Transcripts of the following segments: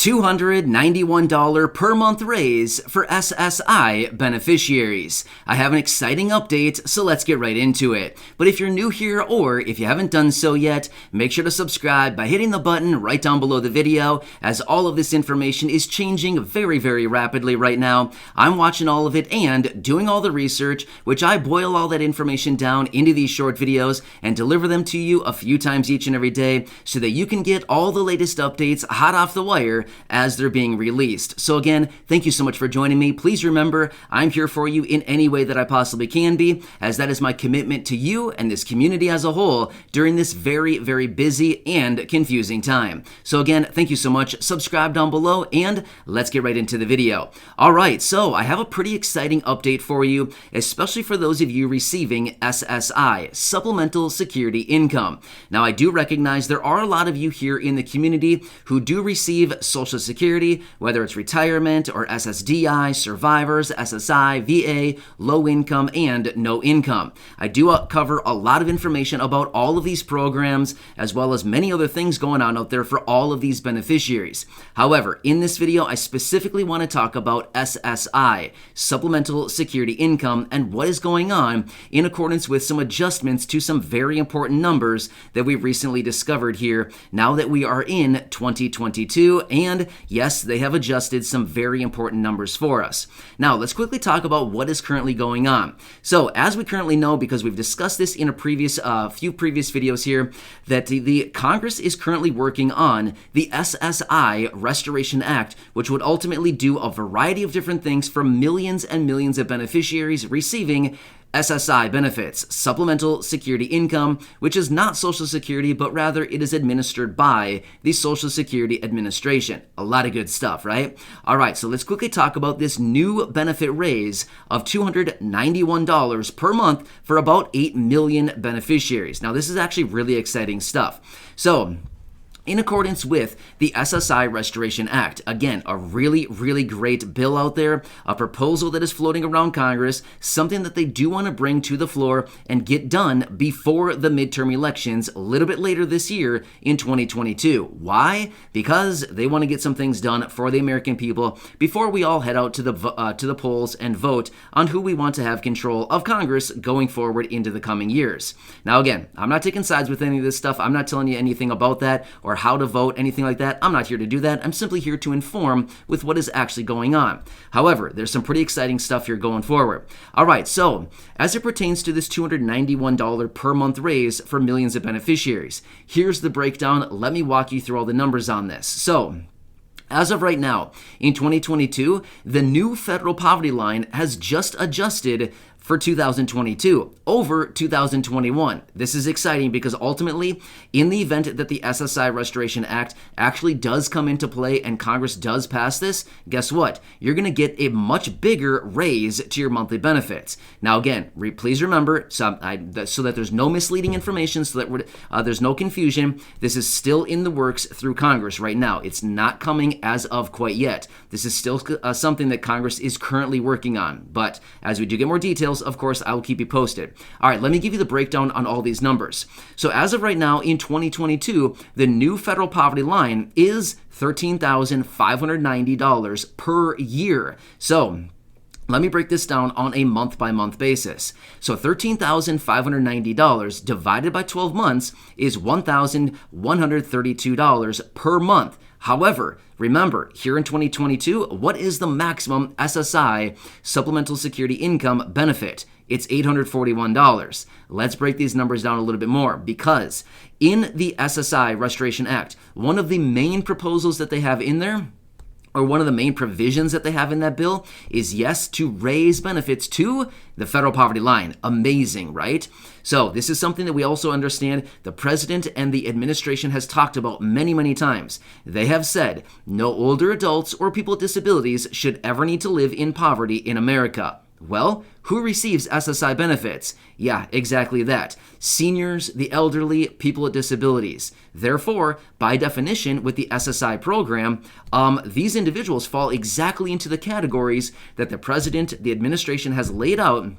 $291 per month raise for SSI beneficiaries. I have an exciting update, so let's get right into it. But if you're new here or if you haven't done so yet, make sure to subscribe by hitting the button right down below the video, as all of this information is changing very, very rapidly right now. I'm watching all of it and doing all the research, which I boil all that information down into these short videos and deliver them to you a few times each and every day so that you can get all the latest updates hot off the wire as they're being released. So again, thank you so much for joining me. Please remember, I'm here for you in any way that I possibly can be, as that is my commitment to you and this community as a whole during this very, very busy and confusing time. So again, thank you so much. Subscribe down below and let's get right into the video. All right, so I have a pretty exciting update for you, especially for those of you receiving SSI, Supplemental Security Income. Now, I do recognize there are a lot of you here in the community who do receive Social Security, whether it's retirement or SSDI, survivors, SSI, VA, low income, and no income. I do cover a lot of information about all of these programs, as well as many other things going on out there for all of these beneficiaries. However, in this video, I specifically want to talk about SSI, Supplemental Security Income, and what is going on in accordance with some adjustments to some very important numbers that we recently discovered here now that we are in 2022. And yes, they have adjusted some very important numbers for us. Now, let's quickly talk about what is currently going on. So, as we currently know, because we've discussed this in a few previous videos here, that the Congress is currently working on the SSI Restoration Act, which would ultimately do a variety of different things for millions and millions of beneficiaries receiving SSI benefits, Supplemental Security Income, which is not Social Security, but rather it is administered by the Social Security Administration. A lot of good stuff, right? All right, so let's quickly talk about this new benefit raise of $291 per month for about 8 million beneficiaries. Now, this is actually really exciting stuff. So, in accordance with the SSI Restoration Act, again, a really, really great bill out there, a proposal that is floating around Congress, something that they do want to bring to the floor and get done before the midterm elections a little bit later this year in 2022. Why? Because they want to get some things done for the American people before we all head out to the polls and vote on who we want to have control of Congress going forward into the coming years. Now, again, I'm not taking sides with any of this stuff. I'm not telling you anything about that or how to vote, anything like that. I'm not here to do that. I'm simply here to inform with what is actually going on. However, there's some pretty exciting stuff here going forward. All right, so as it pertains to this $291 per month raise for millions of beneficiaries, here's the breakdown. Let me walk you through all the numbers on this. So, as of right now, in 2022, the new federal poverty line has just adjusted for 2022 over 2021. This is exciting because ultimately, in the event that the SSI Restoration Act actually does come into play and Congress does pass this, guess what? You're going to get a much bigger raise to your monthly benefits. Now again, please remember, so that there's no misleading information, so that there's no confusion, this is still in the works through Congress right now. It's not coming as of quite yet. This is still something that Congress is currently working on. But as we do get more details, of course, I will keep you posted. All right, let me give you the breakdown on all these numbers. So as of right now, in 2022, the new federal poverty line is $13,590 per year. So let me break this down on a month-by-month basis. So $13,590 divided by 12 months is $1,132 per month. However, remember, here in 2022, what is the maximum SSI Supplemental Security Income benefit? It's $841. Let's break these numbers down a little bit more, because in the SSI Restoration Act, one of the main proposals that they have in there, or one of the main provisions that they have in that bill, is yes, to raise benefits to the federal poverty line. Amazing, right? So this is something that we also understand the president and the administration has talked about many, many times. They have said no older adults or people with disabilities should ever need to live in poverty in America. Well, who receives SSI benefits? Yeah, exactly that. Seniors, the elderly, people with disabilities. Therefore, by definition, with the SSI program, these individuals fall exactly into the categories that the president, the administration has laid out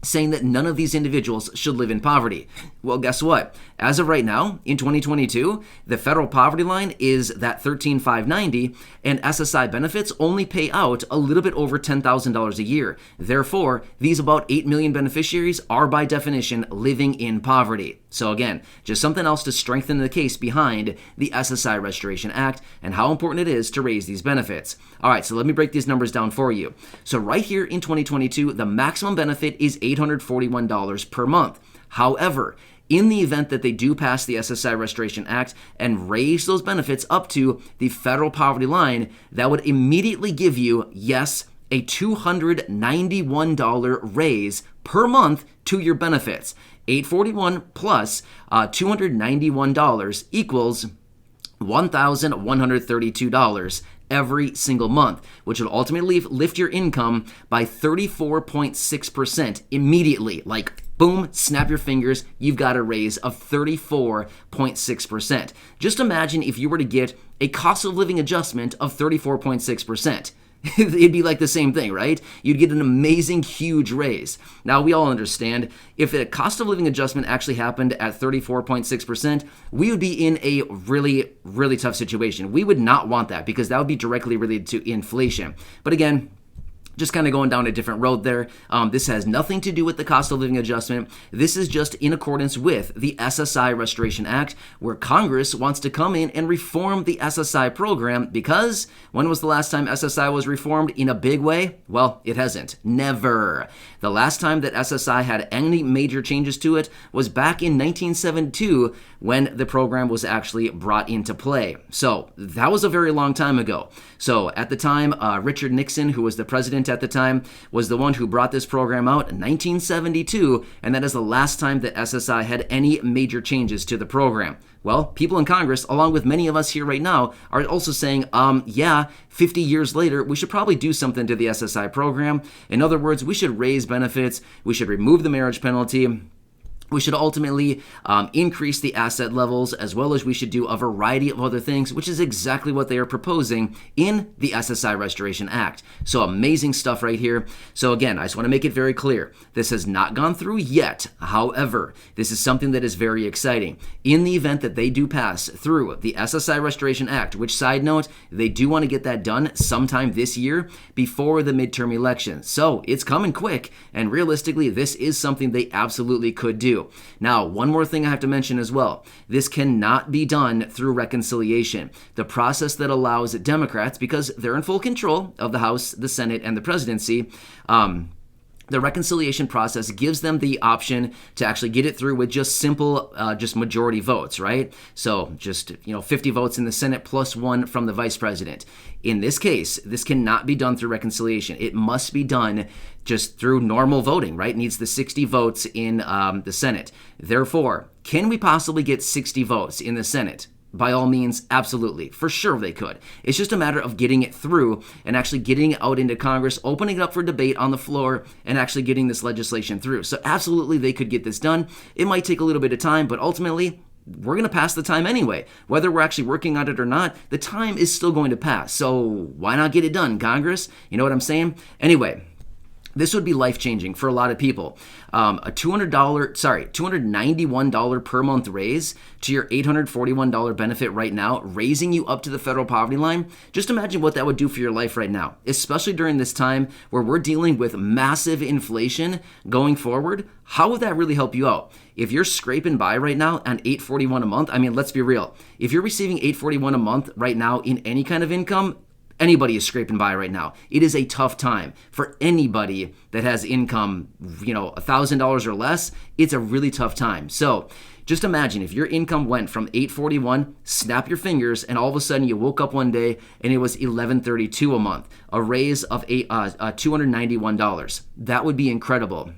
saying that none of these individuals should live in poverty. Well, guess what? As of right now, in 2022, the federal poverty line is that $13,590, and SSI benefits only pay out a little bit over $10,000 a year. Therefore, these about 8 million beneficiaries are by definition living in poverty. So again, just something else to strengthen the case behind the SSI Restoration Act and how important it is to raise these benefits. All right, so let me break these numbers down for you. So right here in 2022, the maximum benefit is $841 per month. However, in the event that they do pass the SSI Restoration Act and raise those benefits up to the federal poverty line, that would immediately give you, yes, a $291 raise per month to your benefits. $841 plus $291 equals $1,132 every single month, which would ultimately lift your income by 34.6% immediately. Like, boom, snap your fingers, you've got a raise of 34.6%. Just imagine if you were to get a cost of living adjustment of 34.6%. It'd be like the same thing, right? You'd get an amazing, huge raise. Now, we all understand if a cost of living adjustment actually happened at 34.6%, we would be in a really, really tough situation. We would not want that because that would be directly related to inflation. But again, just kind of going down a different road there. This has nothing to do with the cost of living adjustment. This is just in accordance with the SSI Restoration Act, where Congress wants to come in and reform the SSI program because when was the last time SSI was reformed in a big way? Well, it hasn't. Never. The last time that SSI had any major changes to it was back in 1972 when the program was actually brought into play. So that was a very long time ago. So at the time, Richard Nixon, who was the president at the time, was the one who brought this program out in 1972, and that is the last time that SSI had any major changes to the program. Well, people in Congress, along with many of us here right now, are also saying, 50 years later, we should probably do something to the SSI program. In other words, we should raise benefits, we should remove the marriage penalty, we should ultimately increase the asset levels, as well as we should do a variety of other things, which is exactly what they are proposing in the SSI Restoration Act. So amazing stuff right here. So again, I just want to make it very clear. This has not gone through yet. However, this is something that is very exciting. In the event that they do pass through the SSI Restoration Act, which, side note, they do want to get that done sometime this year before the midterm elections. So it's coming quick, and realistically, this is something they absolutely could do. Now, one more thing I have to mention as well. This cannot be done through reconciliation. The process that allows Democrats, because they're in full control of the House, the Senate, and the presidency, the reconciliation process gives them the option to actually get it through with just simple, just majority votes, right? So just, 50 votes in the Senate plus one from the vice president. In this case, this cannot be done through reconciliation. It must be done just through normal voting, right? It needs the 60 votes in the Senate. Therefore, can we possibly get 60 votes in the Senate? By all means, absolutely. For sure they could. It's just a matter of getting it through and actually getting it out into Congress, opening it up for debate on the floor, and actually getting this legislation through. So absolutely they could get this done. It might take a little bit of time, but ultimately, we're going to pass the time anyway. Whether we're actually working on it or not, the time is still going to pass. So why not get it done, Congress? You know what I'm saying? Anyway, this would be life-changing for a lot of people. A $291 per month raise to your $841 benefit right now, raising you up to the federal poverty line. Just imagine what that would do for your life right now, especially during this time where we're dealing with massive inflation going forward. How would that really help you out? If you're scraping by right now on $841 a month, I mean, let's be real. If you're receiving $841 a month right now in any kind of income, anybody is scraping by right now. It is a tough time for anybody that has income, $1,000 or less. It's a really tough time. So just imagine if your income went from $841, snap your fingers, and all of a sudden you woke up one day and it was $1,132 a month, a raise of $291. That would be incredible,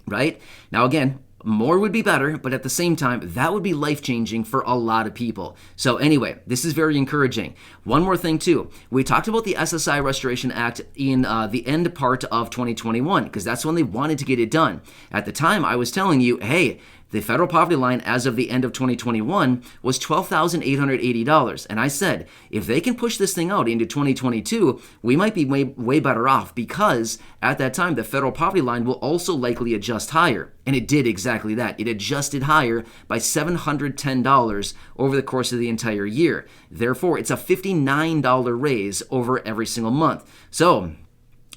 right? Now again, more would be better, but at the same time, that would be life-changing for a lot of people. So anyway, this is very encouraging. One more thing too. We talked about the SSI Restoration Act in the end part of 2021, because that's when they wanted to get it done. At the time, I was telling you, hey, the federal poverty line as of the end of 2021 was $12,880. And I said, if they can push this thing out into 2022, we might be way better off, because at that time, the federal poverty line will also likely adjust higher. And it did exactly that. It adjusted higher by $710 over the course of the entire year. Therefore, it's a $59 raise over every single month. So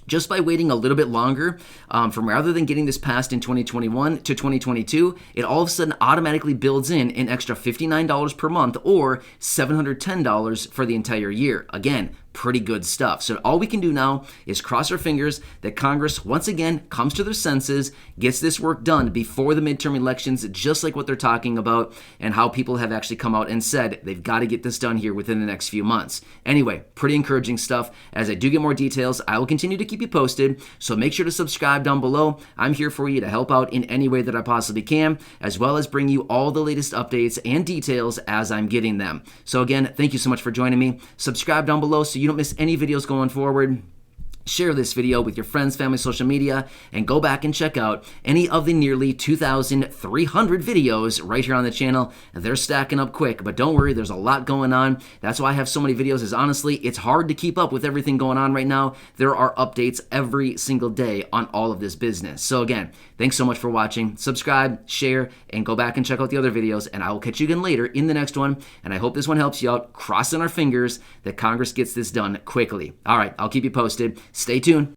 just by waiting a little bit longer, from rather than getting this passed in 2021 to 2022, it all of a sudden automatically builds in an extra $59 per month, or $710 for the entire year. Again, pretty good stuff. So all we can do now is cross our fingers that Congress once again comes to their senses, gets this work done before the midterm elections, just like what they're talking about, and how people have actually come out and said they've got to get this done here within the next few months. Anyway, pretty encouraging stuff. As I do get more details, I will continue to keep you posted, so make sure to subscribe down below. I'm here for you to help out in any way that I possibly can, as well as bring you all the latest updates and details as I'm getting them. So again, thank you so much for joining me. Subscribe down below so you don't miss any videos going forward. Share this video with your friends, family, social media, and go back and check out any of the nearly 2,300 videos right here on the channel. They're stacking up quick, but don't worry, there's a lot going on. That's why I have so many videos, is honestly, it's hard to keep up with everything going on right now. There are updates every single day on all of this business. So again, thanks so much for watching. Subscribe, share, and go back and check out the other videos, and I will catch you again later in the next one. And I hope this one helps you out, crossing our fingers that Congress gets this done quickly. All right, I'll keep you posted. Stay tuned.